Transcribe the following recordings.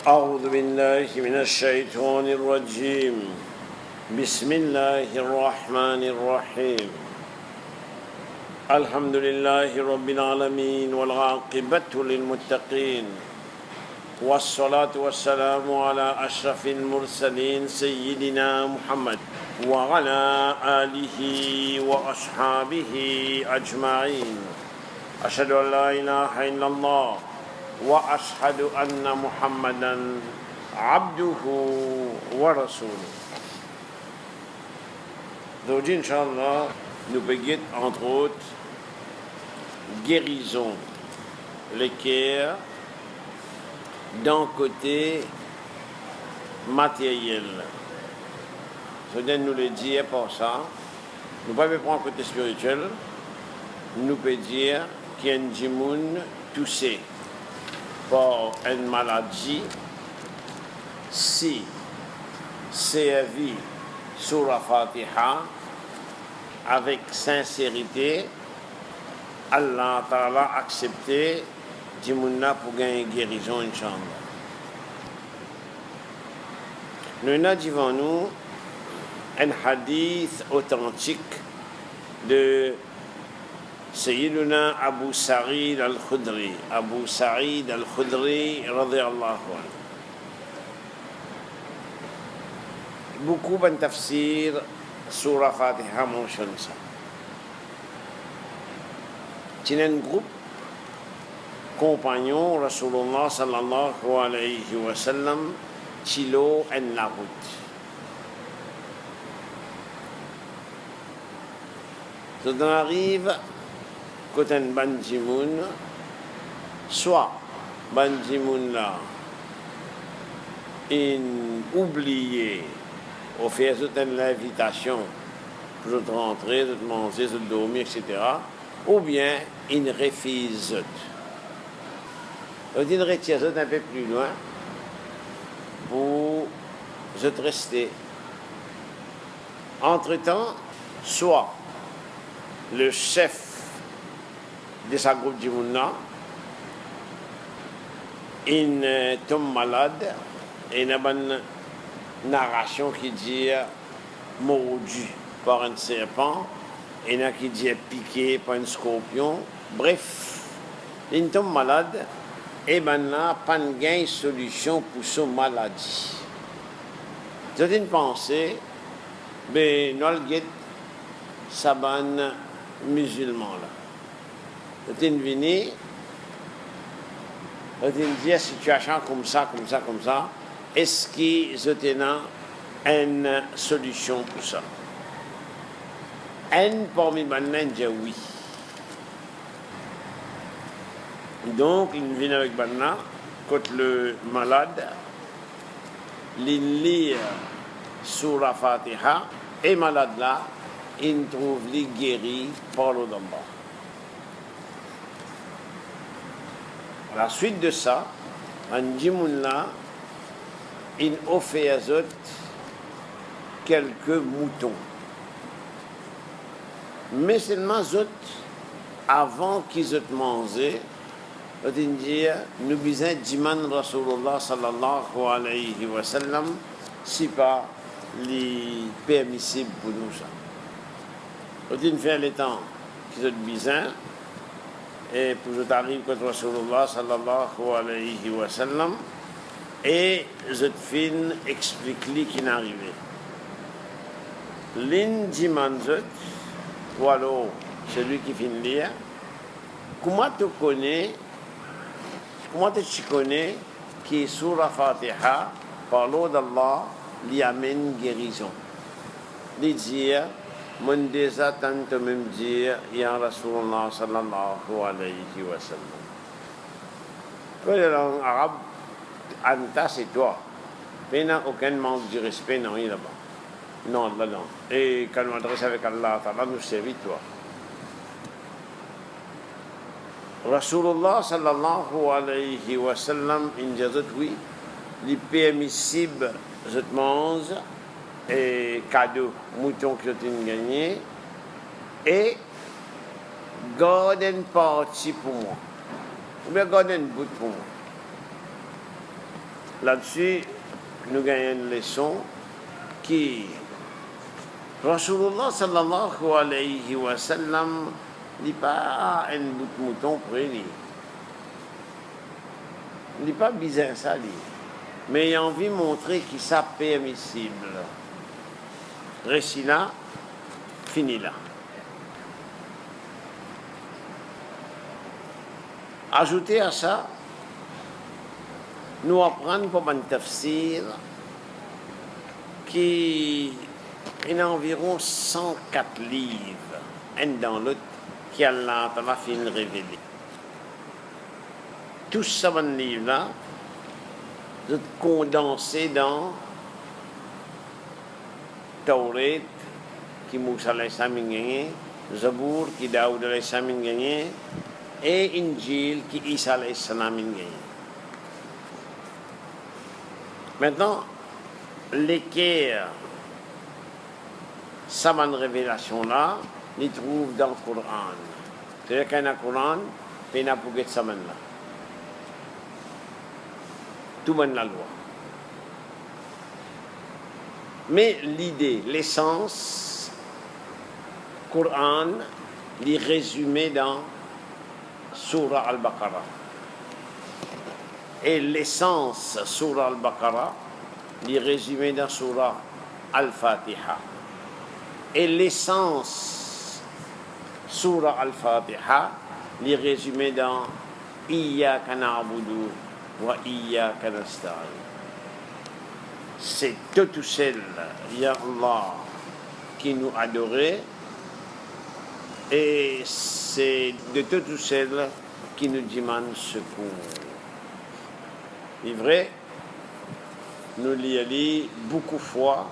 أعوذ بالله من الشيطان الرجيم بسم الله الرحمن الرحيم الحمد لله رب العالمين والعاقبة للمتقين والصلاة والسلام على أشرف المرسلين سيدنا محمد وعلى آله وأصحابه أجمعين أشهد أن لا إله إلا الله وأشهد أن محمدا عبده ورسوله. Aujourd'hui, Inch'Allah, nous béguons entre autres guérison, l'équerre d'un côté matériel. Je viens nous le dire pour ça. Nous ne pouvons pas prendre un côté spirituel. Nous pouvons dire qu'il y a un djimoun touché par une maladie si servi sur la Fatiha avec sincérité, Allah Ta'ala accepté djimouna pour gagner guérison, Inch'Allah. Nous avons devant nous un hadith authentique de Sayyiduna Abu Sa'id al-Khudri. Abu Sa'id al-Khudri, radiyallahu anhu. Beaucoup de tafsir sur la Fatiha mentionne ça. C'est un groupe compagnon Rasulullah sallallahu alayhi wa sallam tilo en la route. Ça arrive quand un bandimoun, soit bandimoun là, in oublié, ou fait une invitation pour rentrer, de manger, de dormir, etc., ou bien il refuse. Il retire un peu plus loin pour rester. Entre-temps, soit le chef de sa groupe d'Imouna, il tombe malade et il y a une narration qui dit mordu par un serpent, et il y a qui dit piqué par un scorpion. Bref, il tombe malade et maintenant, pas de solution pour son maladie. C'est une pensée, mais nous avons saban musulman là. C'est une venue, c'est une dire situation comme ça, est-ce qu'il y a une solution pour ça? Un parmi les gens dit oui. Donc, il vient avec Banna, quand le malade, il lit sur la Fatiha, et malade là, il trouve les guéri par l'eau d'Allah. À la suite de ça, un djimoun là, il offre à eux quelques moutons. Mais seulement eux, avant qu'ils aient mangé, ils disent, nous disons djiman Rasulullah sallallahu alayhi wa sallam, si pas les permissibles pour nous ça. Ils font le temps qu'ils ont besoin. Et pour je t'arrive contre Rasulullah sallallahu alayhi wa sallam, et je te fin explique-lui qui n'est arrivé. L'in dit manzot, ou alors celui qui finit lire, comment tu connais qui sur la Fatiha, par l'eau d'Allah, lui amène guérison. Lui dire, mon déjà tant de même dire, ya Rasulullah sallallahu alayhi wa sallam. Quand la langue arabe, Anta c'est toi. Mais il n'y a aucun manque de respect, non, il là-bas. Non, là, non. Et quand on adresse avec Allah, Allah nous servit toi. Rasulullah sallallahu alayhi wa sallam, il dit oui, les permissibles, je te mange, et cadeau, mouton que tu as gagné, et garde une partie pour moi, ou bien garde une bout pour moi. Là-dessus, nous gagnons une leçon qui, Rasulullah sallallahu alayhi wa sallam, n'est pas un bout de mouton près lui. Il n'est pas bizarre ça, lui. Mais il a envie de montrer qu'il est permissible. Récit là, fini là. Ajouter à ça, nous apprenons comme un tafsir qui est environ 104 livres, un dans l'autre, qui Allah a fait révéler. Tous ces livres-là sont condensés dans Taurat, qui Moussa alayhi salam a gagné, Zabour, qui Daoud alayhi salam a gagné, et Injil, qui Isa alayhi salam a gagné. Maintenant, l'équerre, cette révélation-là, les trouve dans le Coran. C'est-à-dire qu'il y a un Coran, puis il y a un pouget de là. Tout le monde la loi. Mais l'idée, l'essence, Coran, les résumé dans Surah Al-Baqarah. Et l'essence, Surah Al-Baqarah, les résumé dans Surah Al-Fatiha. Et l'essence, Surah Al-Fatiha, les résumé dans Iyyaka na'budu wa iyyaka nasta'in. C'est tout seul, ya Allah, qui nous adorait, et c'est de tout seul qui nous demande secours. C'est vrai, nous l'y allons beaucoup de fois,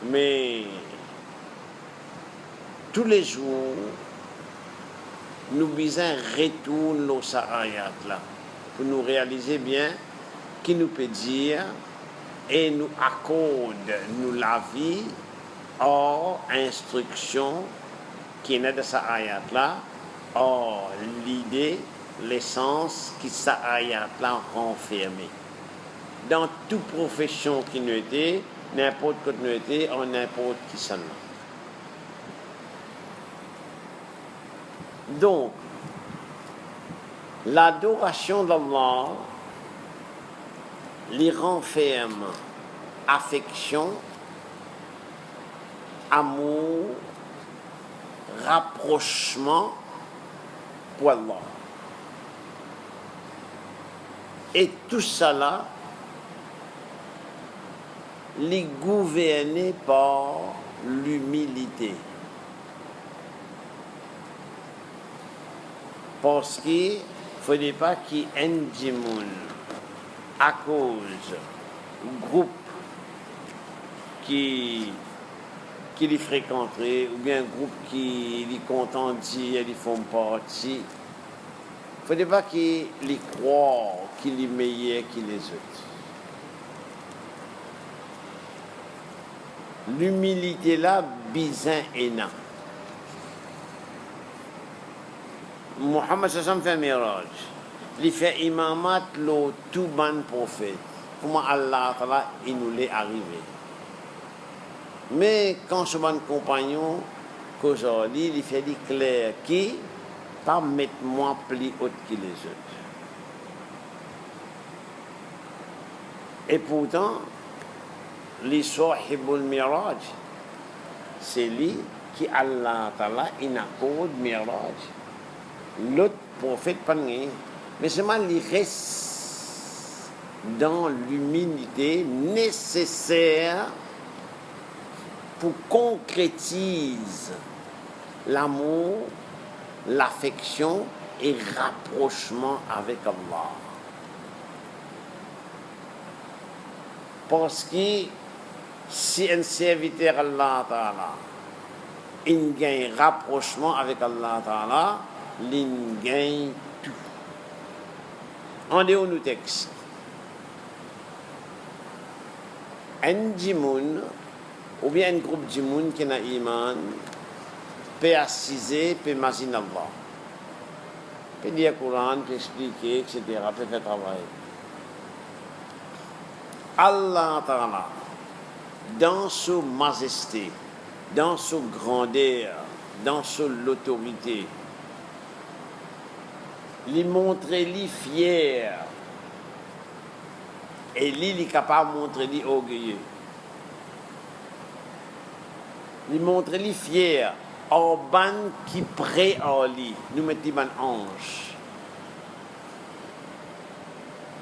mais tous les jours, nous besoin retourner nos ayats là pour nous réaliser bien qui nous peut dire et nous accorde nous la vie hors instruction qui est de sa ayat là, hors l'idée, l'essence qui sa ayat là renfermée. Dans toute profession qui nous était, n'importe quoi nous était, en n'importe qui ça. Donc, l'adoration d'Allah les renferme affection, amour, rapprochement pour Allah. Et tout cela les gouverné par l'humilité. Parce qu'il ne fallait pas qu'il y ait un djimoun à cause du groupe qui les fréquenterait, ou bien un groupe qui les content dire, ils font partie. Il ne fallait pas qu'ils les croient qu'il est meilleur que les autres. L'humilité là, bizin et nan. Muhammad sallam fait un mirage. Il fait imamat le tout ban prophète. Comment Allah il nous l'est arrivé. Mais quand ce bon compagnon, qu'aujourd'hui, il fait clair qui pas mettre moi plus haut que les autres. Et pourtant, l'histoire Hibul Miraj, c'est lui qui Allah Ta'ala il accorde Miraj. L'autre prophète pas de mais seulement il reste dans l'humilité nécessaire pour concrétiser l'amour, l'affection et rapprochement avec Allah. Parce que si un serviteur Allah Ta'ala il gagne rapprochement avec Allah Ta'ala, il gagne tout. En dehors du texte, un djimoun ou bien un groupe djimoun qui n'a iman peut assiser, peut imaginer Allah. Peut dire le Coran, peut expliquer, etc., peut faire travail. Allah Ta'ala, dans sa majesté, dans sa grandeur, dans son autorité, lui montrer lui fier et lui est capable de montrer lui orgueilleux. Lui montrer lui fier en ban qui prêt en lui, nous mettons un ange.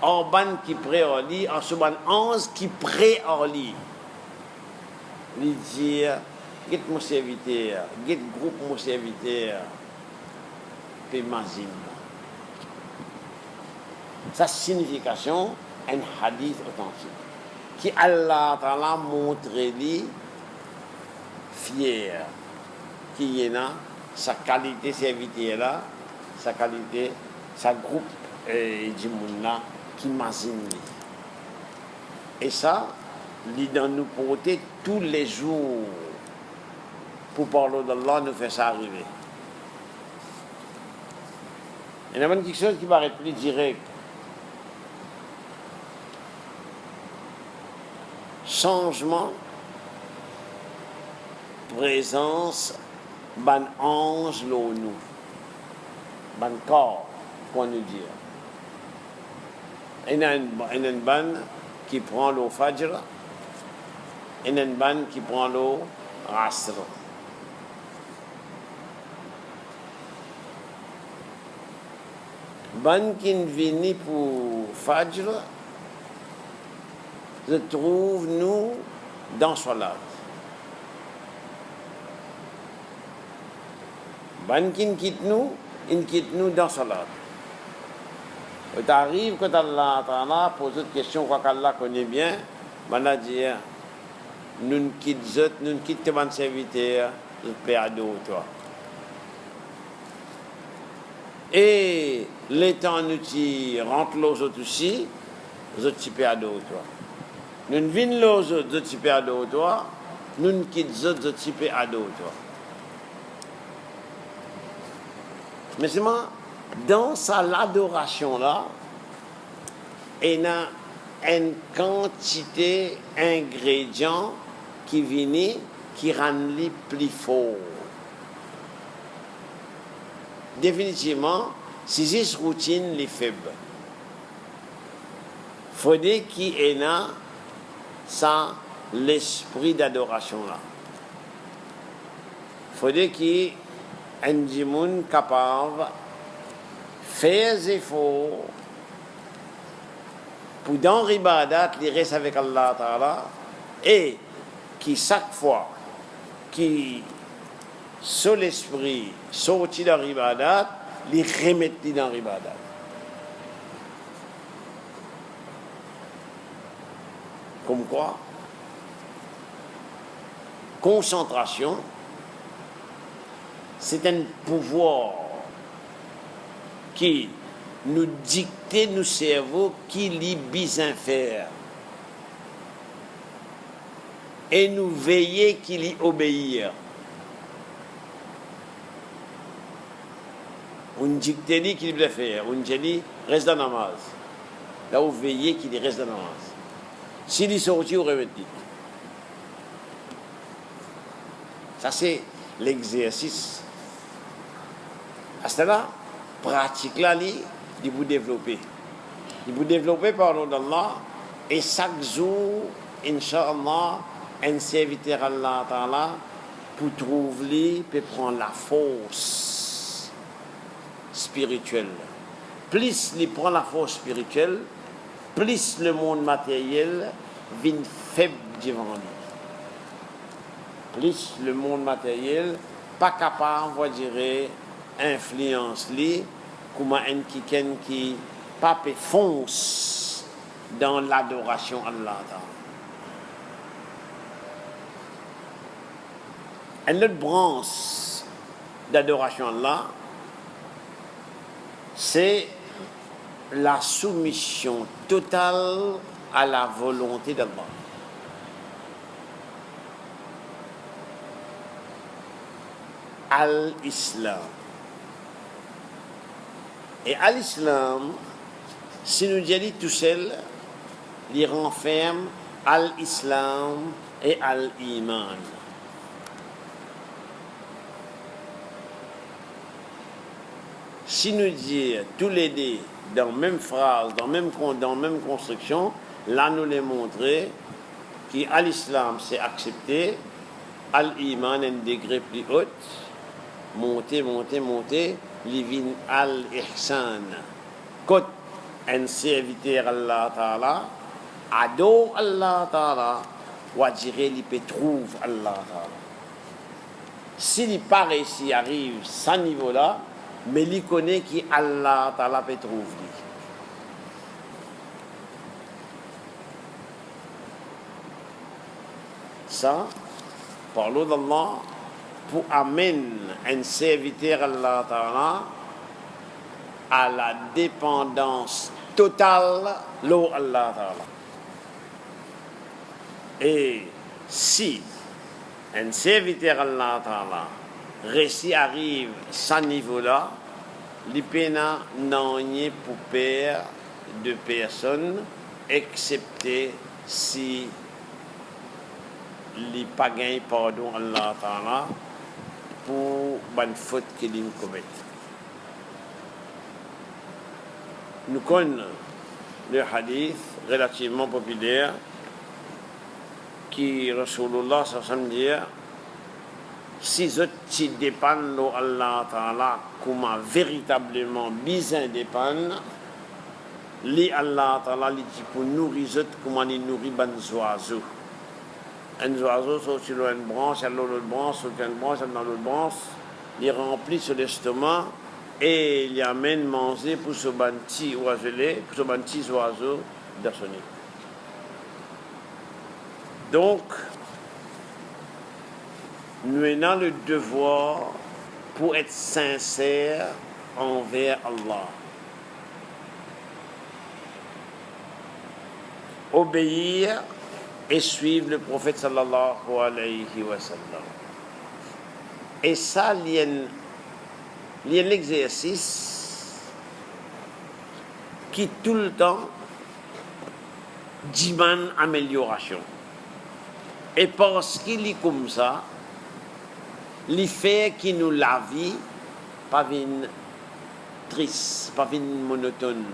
En ban qui prêt en lui, en ce ban ange qui prêt en lui. Lui dire, get mon serviteur, get groupe mon serviteur, puis m'azine. Sa signification, un hadith authentique. Qui Allah Ta'ala montre lui fier. Qui est là, sa qualité serviteur là, sa qualité, sa groupe du monde là, qui m'azine lui. Et ça, il dans nous porter tous les jours. Pour parler d'Allah, nous fait ça arriver. Il y a quelque chose qui va être plus direct. Changement, présence, ban ange l'eau nous, ban corps, qu'on nous dit. Il y a une ban qui prend l'eau fajr, il y a une ban qui prend l'eau asr. Ban qui vient pour fajr, se trouve nous dans Salat. Ban qui quitte nous dans Salat. Il arrive quand Allah Ta'ala pose une question qu'Allah connaît bien, il dit nous quittons mon serviteur, nous perdons toi. Et les temps nous rentrent les autres aussi, nous autres perdons toi. Nous venons les autres, nous perdons toi. Nous quittons les autres, nous perdons toi. Mais seulement, dans l'adoration là, il y a une quantité d'ingrédients qui viennent, qui rendent les plus forts. Définitivement, si cette routine les faible, il faudrait qu'il y ait ça, l'esprit d'adoration là. Il faudrait qu'il y ait un monde capable de faire des efforts pour dans l'ibadat, il reste avec Allah Ta'ala et qui chaque fois qui sur l'esprit sorti dans l'ibadat, les remettre dans l'ibadat. Comme quoi, concentration, c'est un pouvoir qui nous dicte nos cerveaux qui les besoin faire et nous veiller qui les obéir. On dicte lui qu'il doit faire, on dit reste dans la namaz. Là où veiller qu'il reste dans la namaz. S'il est sorti, on remet. Ça c'est l'exercice. À cela, pratique là, il vous développer. Il vous développer par l'ordre d'Allah et chaque jour, Inch'Allah, un serviteur Allah Ta'ala pour trouver, pour prendre la force spirituelle. Plus il prend la force spirituelle, plus le monde matériel vient faible devant lui. Plus le monde matériel pas capable, on va dire, influence lui, comme un qui pas fonce dans l'adoration à Allah. Une autre branche d'adoration à Allah, c'est la soumission totale à la volonté d'Allah. Al-Islam. Et à l'Islam, si nous disons tout seul, les renferme al-Islam et al-Iman. Si nous disons tous les deux dans la même phrase, dans la même construction, là nous les montrer que l'islam c'est accepté, al-Iman un degré plus haut, monter, livin al-Ihsan. Quand un serviteur Allah Ta'ala, adore Allah Ta'ala, ou à dire il peut trouver Allah Ta'ala. S'il n'est pas réussi, arrive à ce niveau-là, mais il connaît qu'Allah Ta'ala peut trouver. Ça, parlons d'Allah pour amener un serviteur Allah Ta'ala à la dépendance totale de Allah Ta'ala. Et si un serviteur Allah Ta'ala réussit arrive à ce niveau-là, les pénas n'ont rien pour père de personne, excepté si les païens pardon Allah Ta'ala pour une faute qu'ils commettent. Nous connaissons le hadith relativement populaire qui Rasulullah sallallahu alayhi wa sallam si vous dépendez de Allah Ta'ala comme véritablement besoin dépendre, li Allah Ta'ala li dit pour nourrir comme il nourrit les oiseaux. Un oiseau saute sur une branche, à l'autre branche, sur une branche, dans l'autre branche, il remplit sur l'estomac et il amène manger pour ce petit oiseau, pour ce petit oiseau d'assoner. Donc, nous avons le devoir pour être sincère envers Allah. Obéir et suivre le prophète sallallahu alayhi wa sallam. Et ça, il y a l'exercice qui tout le temps demande amélioration. Et parce qu'il est comme ça, il fait qui nous la vie, pas une triste, pas une monotone.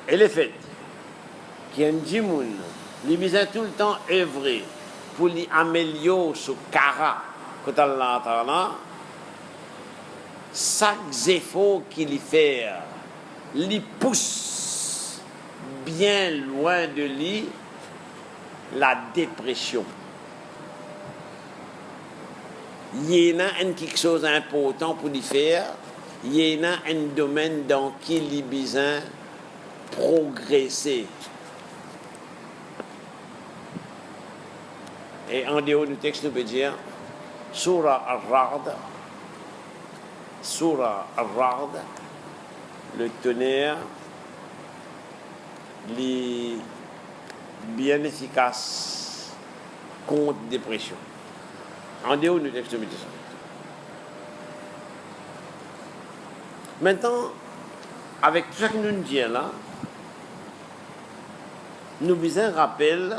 Et le fait qu'il y a un djimoun, il besoin tout le temps œuvrer pour lui améliorer ce cara que Allah Ta'ala, chaque effort qu'il fait, lui pousse bien loin de lui la dépression. Il y a quelque chose d'important pour lui faire, il y a un domaine dans qui il a besoin de progresser. Et en dehors du texte, nous peut dire Surah Al-Ra'd, le tonnerre, les bien efficace contre la dépression. En dehors du texte, nous peut dire ça. Maintenant, avec tout ce que nous disons là, nous besoin rappel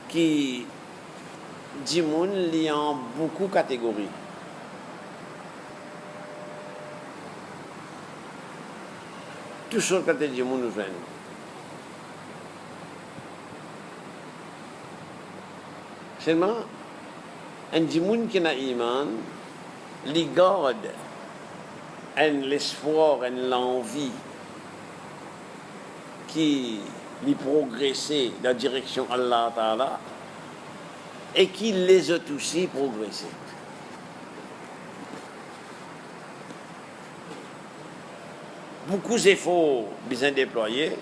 qui dit moun li en beaucoup de catégories. Tout ce que dit moun nous viennent. Seulement, un dit moun qui n'a iman, li garde l'espoir, l'envie qui lui progresser dans la direction Allah Ta'ala et qui les a aussi progressé. Beaucoup d'efforts bien déployés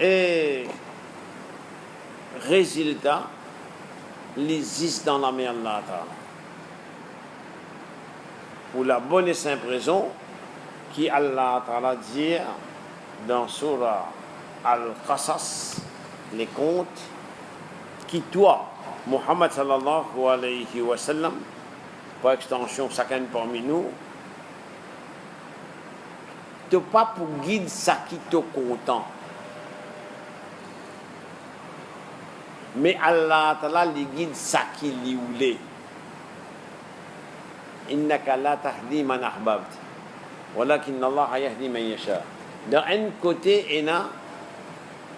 et résultat les existent dans la mer Allah Ta'ala. Pour la bonne et simple raison qui Allah Ta'ala dit dans Surah Al-Qasas, les contes, qui toi, Muhammad sallallahu alayhi wa sallam, par extension chacun parmi nous, t'as pas pour guide ça qui te content. Mais Allah Ta'ala li guide ça qui li oulé. Innaka la tahdi man ahbabt. Walakin Allah yahdi man yasha. D'un côté,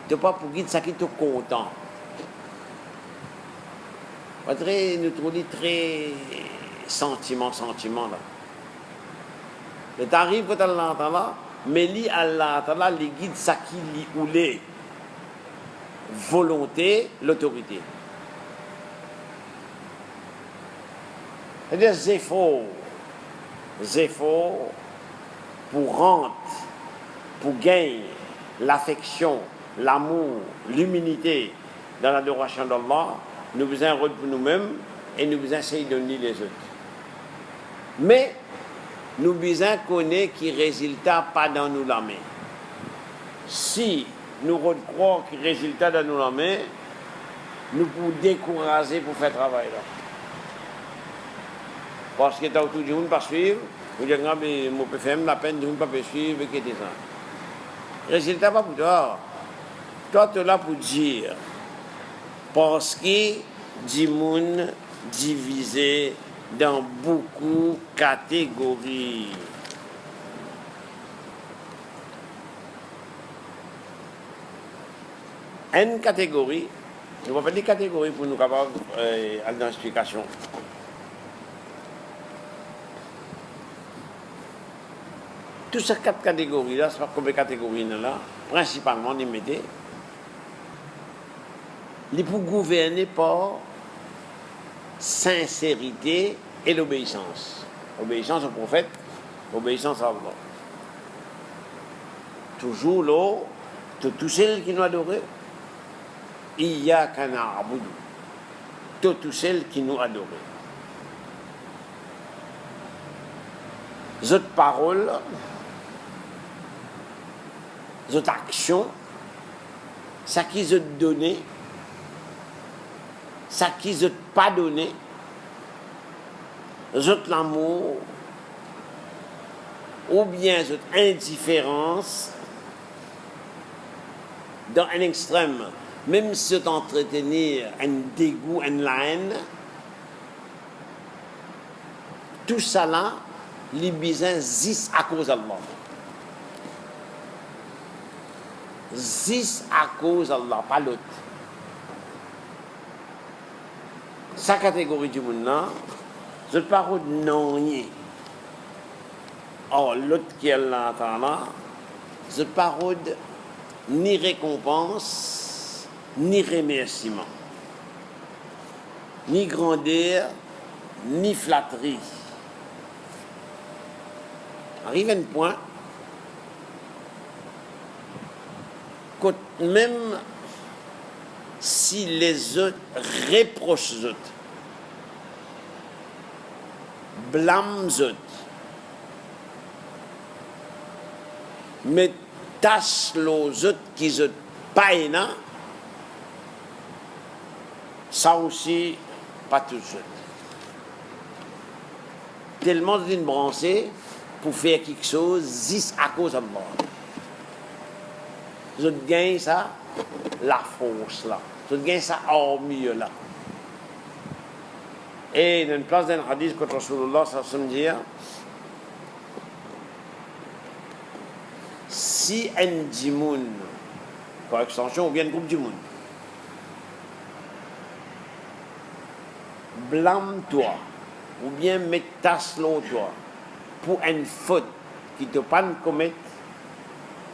t'as pas pour guide ça qui te content. Nous trouvons très sentiment là. Le tarif que Allah Ta'ala, mais li Allah Ta'ala li guide ça qui li oulé. Volonté, l'autorité. C'est-à-dire, zéphore pour rendre, pour gagner l'affection, l'amour, l'humilité dans l'adoration d'Allah, nous faisons un rôle pour nous-mêmes et nous faisons essayer de donner les autres. Mais, nous faisons connaître qui résultat pas dans nous la main. Si nous croyons que le résultat de nous la main, nous pouvons décourager pour faire travail là. Parce que tout le monde ne peut pas suivre, vous dites, je peux faire la peine, je ne peux pas suivre, etc. Le résultat pas pour toi. Toi, tu es là pour dire. Parce que du monde divisé dans beaucoup de catégories. Une catégorie, je ne vais pas dire catégorie pour nous capables d'aller dans l'explication. Toutes ces 4 catégories-là, c'est pas combien de catégories là, principalement, ils mettaient, ils pour gouverner par sincérité et l'obéissance. Obéissance au prophète, obéissance à Allah. Toujours là, tous ceux qui nous adorent, il y a qu'un arbre, tous ceux qui nous adorent. Cette parole, cette action, ça qu'ils ont donné, ça qu'ils ont pas donné, cette l'amour, ou bien cette indifférence, dans un extrême, même si c'est entretenir un dégoût, une haine, tout ça là, les bisins zis à cause d'Allah. Zis à cause d'Allah, pas l'autre. Sa catégorie du monde là, je ne parle pas de non rien. Or, l'autre qui est là, je ne parle de ni récompense, ni remerciement, ni grandeur, ni flatterie. Arrive un point que même si les autres reprochent les autres, blâment les autres, mais tâche les autres qui ne sont pas là, ça aussi, pas tout de suite. Tellement d'une branchée pour faire quelque chose, juste à cause de moi. Je gagne ça, la force là. Je gagne ça au milieu là. Et dans une place d'un hadith que Rasulullah ça se dit, si un djimoun, par extension, ou bien un groupe djimoun, blâme-toi, ou bien mets ta toi, pour une faute qui te pas commettre,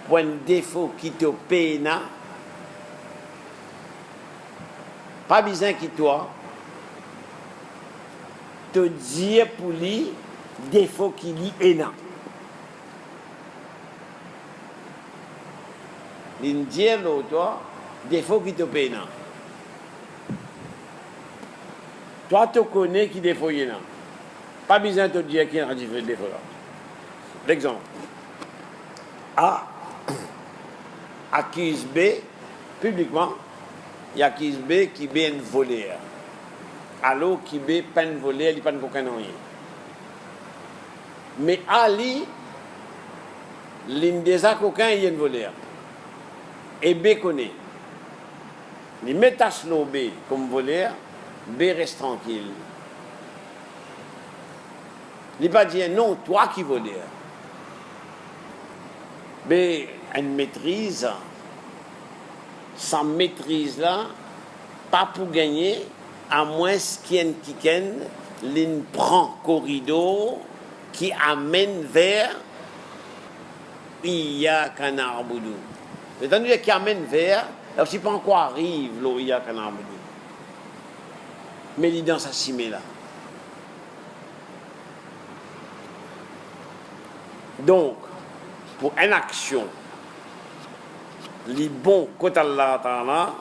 pour un défaut qui te peine, pas besoin que toi, te dire pour lui, défaut qui lui est là. Il dit l'autre, défaut qui te peine. Toi, tu connais qui défaut il y a. Pas besoin de te dire qui a fait défaut là. L'exemple. A accuse B, publiquement, il accuse B qui est un voleur. Alors qui est pas un voleur, il n'est pas un coquin rien. Mais Ali, L'une des coquins, il y a une voleur. Et B connaît. Les métaches B comme voleur, B reste tranquille. Il va dire non, toi qui voleur. B, une maîtrise, sans maîtrise là, pas pour gagner, à moins qu'il y ait une prend corridor qui amène vers Iya Canard Boudou. C'est-à-dire qui amène vers, alors si pas encore arrive là, Iya Canard Boudou. Mais il est dans sa cimée là. Donc, pour une action, les bons côté Allah Ta'ala,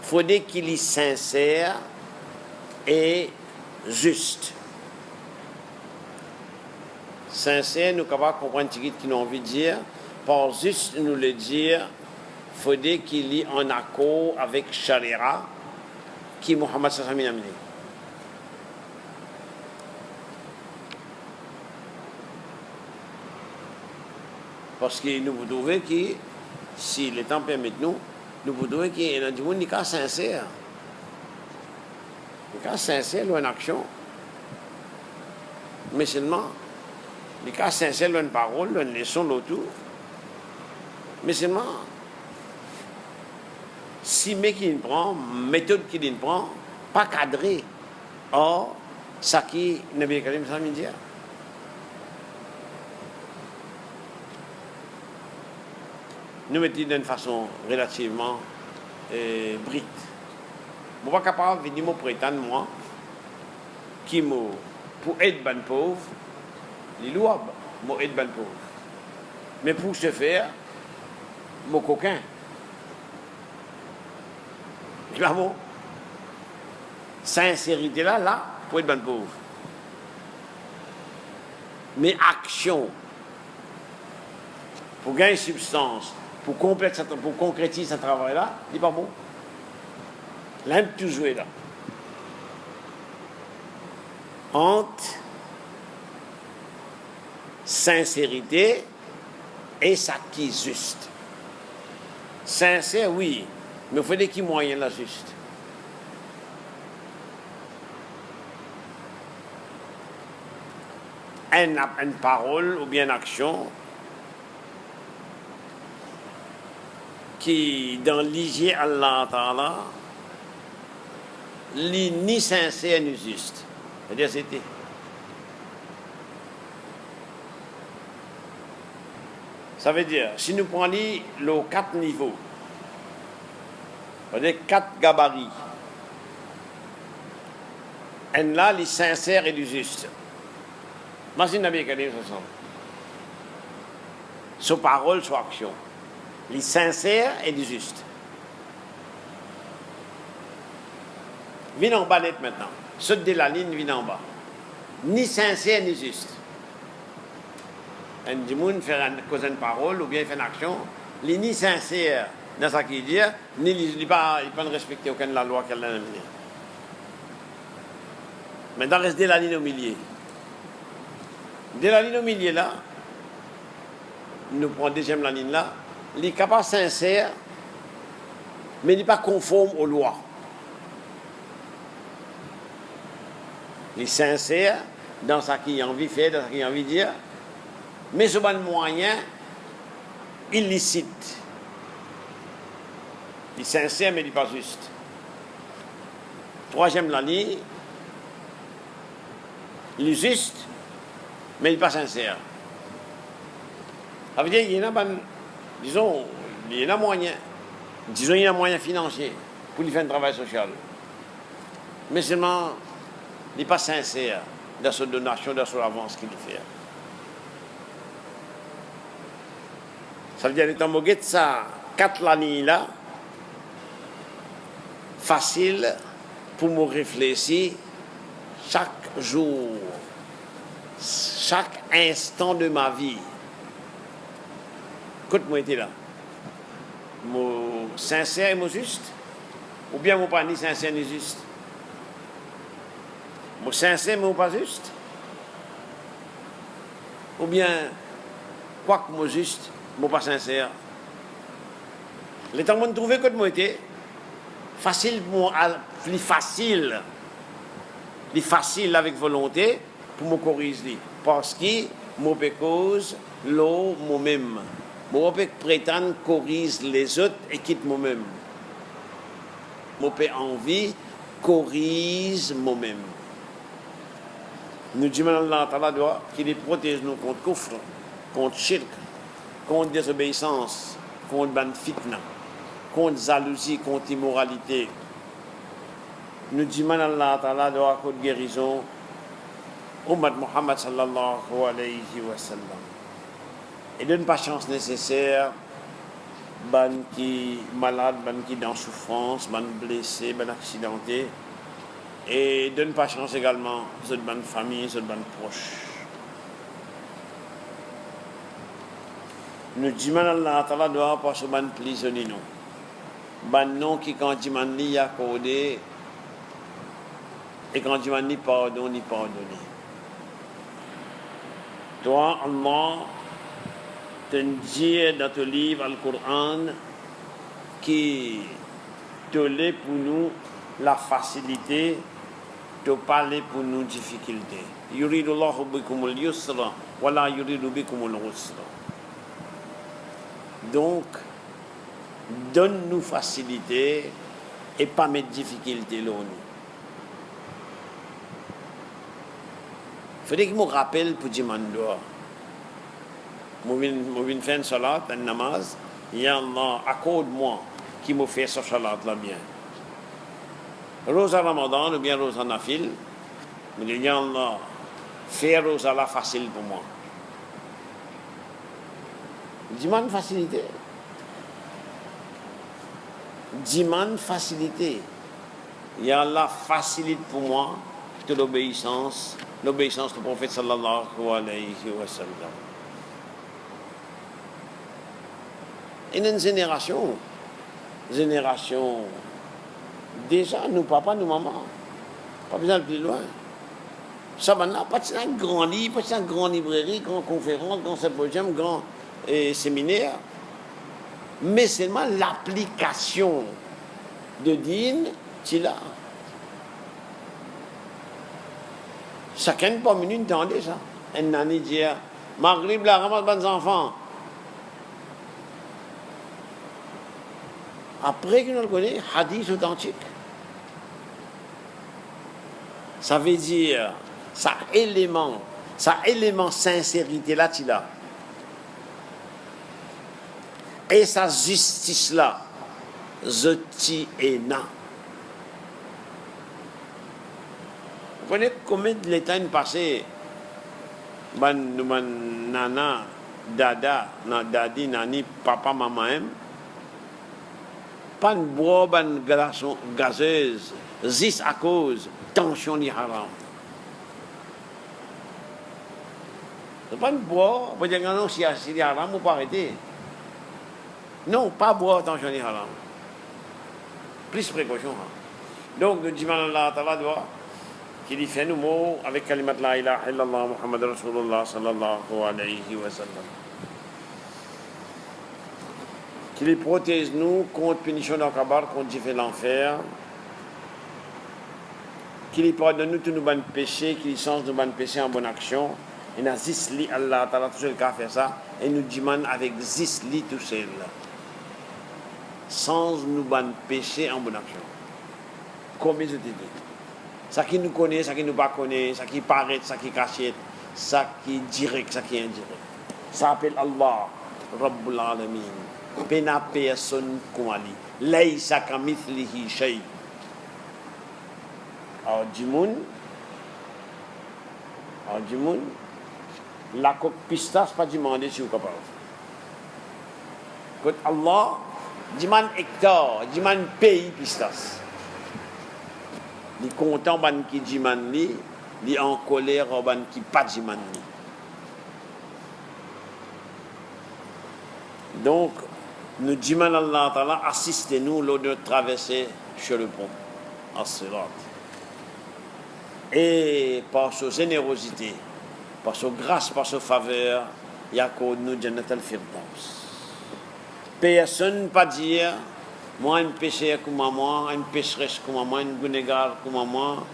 il faudrait qu'il est sincère et juste. Sincère, nous sommes capables de comprendre ce qu'ils ont envie de dire. Par juste, nous le dire, il faudrait qu'il est en accord avec Sharia, qui Muhammad sallallahu alayhi wa sallam. Parce que nous pouvons trouver que, si le temps permet de nous pouvons trouver qu'il y a du monde qui est sincère. Qui est sincère, une action. Mais seulement, les cas sincères, une parole, une leçon, l'autour. Mais seulement, si mec qui prend, méthode qui prend, pas cadré. Or, ça qui, Nabi Karim Sallam dit. Nous mettons d'une façon relativement brite. Je ne suis pas capable de venir me prétendre, moi, qui pour être ban pauvre, les louables, pour être ban pauvre. Mais pour ce faire, mon coquin. C'est pas bon. Sincérité là, pour être ban pauvre. Mais action, pour gagner substance, pour concrétiser ce travail-là, c'est pas bon. Là, tout jouer là. Entre sincérité et ça qui est juste. Sincère, oui, mais il faut des qui moyens là juste. Une parole ou bien une action qui, dans l'hygiène Allah Ta'ala, ni sincère ni juste. C'est-à-dire, c'était. Ça veut dire, si nous prenons les 4 niveaux, c'est-à-dire 4 gabarits, un là, les sincères et les justes. Imagine Nabi Karim ensemble. Soit parole, soit action. Les sincères et les justes. Viens en bas net maintenant. Saute de la ligne, viens en bas. Ni sincère, ni juste. Un dimoun fait une parole ou bien fait une action. Il n'est ni sincère dans ce qu'il dit, ni il ne peut pas respecter aucune la loi qu'elle a amenée. Maintenant, reste de la ligne au milieu. De la ligne au milieu là, nous prenons deuxième la ligne là, il est capable sincère, mais il n'est pas conforme aux lois. Il est sincère dans ce qu'il a envie de faire, dans ce qu'il a envie de dire, mais ce bon moyen illicite. Il est sincère, mais il n'est pas juste. Troisième la ligne, il est juste, mais il n'est pas sincère. Ça veut dire qu'il y en a, disons, il y en a moyen. Disons, il y a un moyen financier pour lui faire un travail social. Mais seulement, il n'est pas sincère dans sa donation, dans son avance qu'il fait. Ça veut dire, les temps ça, 4 l'année là, facile pour me réfléchir chaque jour, chaque instant de ma vie. Écoute-moi, était là. Mon sincère et mon juste, ou bien mon pas ni sincère ni juste. Mon sincère mais mon pas juste. Ou bien quoi que moi juste, moi pas sincère. Les temps de trouver que moi était facile pour plus facile avec volonté pour me corriger parce que moi peux cause l'eau moi-même. Moi peux prétendre corriger les autres et quitte moi-même. Moi peux envie corrige moi-même. Nous disons Allah Ta'ala doit qu'il protège nous contre kufr, contre shirk, contre désobéissance, contre ban fitna, contre jalousie, contre immoralité. Nous disons Allah Ta'ala doit contre guérison Ummat Muhammad sallallahu alayhi wa sallam. Et donne pas chance nécessaire ban qui malade, ban qui dans souffrance, ban blessé, ban accidenté. Et donne pas chance également aux autres bonnes familles, aux autres bonnes proches. Nous disons Allah Ta'ala doit pas se ban prisonnier non. Ban non qui quand diman li accordé et quand diman ni pardon ni pardonné. Toi Allah te dit dans ton livre Al-Qur'an qui te l'est pour nous la facilité de parler pour nos difficultés. Yuridu Allahu bikumul yusra wa la yuridu bikumul usra. Donc, donne-nous facilité et pas mettre difficulté là. Il faudrait que je me rappelle pour dire mandoa. Je vais faire une salat, une namaz. Ya Allah, accorde-moi qui me fait ce salat là bien. Rosa Ramadan ou bien Rosa Nafil, mais il y a Allah, faire Rosa là facile pour moi. Demande facilité. Demande facilité. Il y a Allah facilite pour moi de l'obéissance du prophète sallallahu alayhi wa sallam. Et une génération, déjà, nous, papa, nous, maman, pas besoin de plus loin. Ça, maintenant, pas de un grand livre, pas de une grande librairie, grande conférence, grand symposium, grand séminaire, mais seulement l'application de din, tu l'as. Chacun par minute entendait ça. Un année dit, Maghrib, la ramasse bonnes enfants. Après que nous le connaissons, hadith authentique. Ça veut dire, ça élément sincérité là, tu l'as. Et sa justice là, zoti et na. Vous connaissez combien de l'état passé, nana, dada, dadi, nani, papa, maman, pas de bois, pas de gazeuse, juste à cause tension ni haram. C'est pas de bois, vous dire non, si c'est haram, vous pas arrêter. Non, pas boire tension ni haram. Plus précaution. Donc, le diman Allah Ta'ala doit qu'il y fait nous mots avec kalimat la ilaha illallah Muhammad Rasulullah sallallahu alayhi wa sallam. Qu'il protège nous contre punition d'Akabar, contre Dieu fait l'enfer. Qu'il pardonne nous tous nos bonnes péchés, qu'il change nos bonnes péchés en bonne action. Et nous zisli Allah Ta'ala tout seul qui a fait ça. Et nous demande avec zisli tout seul. Sans nos bonnes péchés en bonne action. Comme je te dis. Ça qui nous connaît, ça qui nous pas connaît, ça qui paraît, ça qui cachette, ça qui est direct, ça qui est indirect. Ça s'appelle Allah, Rabbul Alamin. Pena personne comme Ali. Laysa kamithlihi shay. Alors, Dimoun, la coque pistache, pas demandé si vous capable. Quand Allah, Diman hectare, Diman pays pistache. Il est content ban qui Diman li, il est en colère ban qui pas Diman li. Donc, nous disons Allah Ta'ala, assistez-nous lors de traverser sur le pont, à Sirat. Et par sa générosité, par sa grâce, par sa faveur, يقودنا جنة الفردوس. Personne pas dire, moi un pécheur comme moi, un pécheresse comme moi, un gunégar comme moi,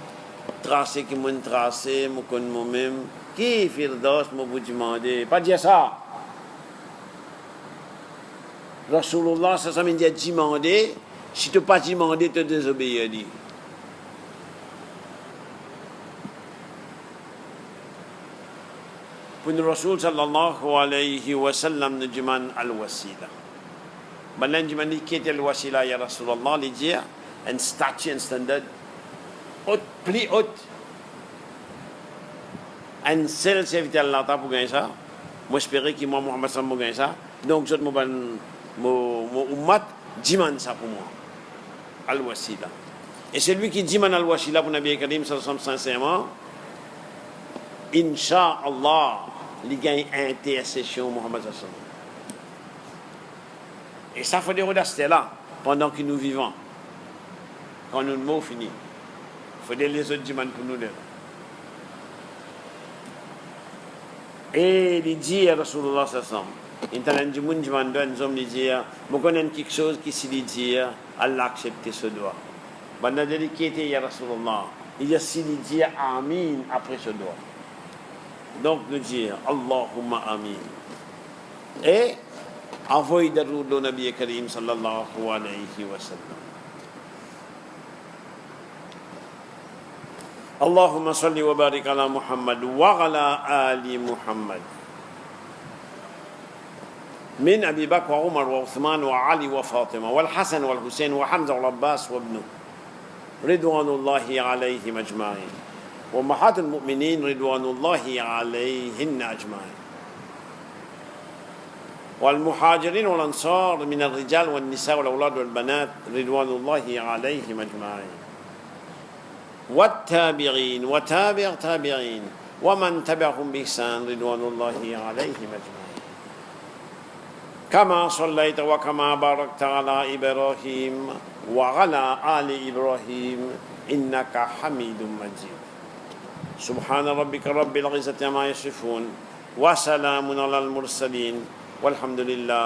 tracé qui m'a tracé, moi connais moi-même, qui firdaus m'a vous demander, pas dire ça. Rasulullah ça m'a dit demander, si tu pas demander, tu désobéis. Pour le Rasul sallallahu alayhi wa sallam nous demande al-wasila. Maintenant, je me dis qui était al-wasila, ya Rasulullah, il dit un statut, un standard haute, plus haute. Un seul serviteur Allah pour gagner ça. Moi, j'espérais que moi, Muhammad sallam, pour gagner ça. Donc, je mon ummat demande ça pour moi. Al-wasila. Et celui qui demande al-wasila pour Nabi Karim sallallahu sincèrement, Inch'Allah, il gagne intercession Muhammad sallallahu. Et ça faut dire rester là pendant que nous vivons. Quand nous mots fini. Il faut dire les autres demandent pour nous. Et il dit à Rasulullah sallallahu. Il dit un homme il dit, je connais quelque chose qui se dit, Allah accepte ce doigt. Pendant qu'il était ya Rasulullah, il dit s'il dit Amin après ce doigt. Donc nous dire Allahumma Amin. Et envoyez de route Nabi Karim sallallahu alayhi wa sallam. اللهم صل وبارك على محمد وعلى آل محمد من أبي بكر وعمر وعثمان وعلي وفاطمة والحسن والحسين وحمزة والعباس وابنه رضوان الله عليهم أجمعين وأمهات المؤمنين رضوان الله عليهن أجمعين والمهاجرين والأنصار من الرجال والنساء والأولاد والبنات رضوان الله عليهم أجمعين والتابعين وتابع تابعين ومن تبعهم بإحسان رضوان الله عليهم أجمعين كما صليت وكما باركت على إبراهيم وعلى آل إبراهيم إنك حميد مجيد سبحان ربك رب العزة عما يصفون وسلام على المرسلين والحمد لله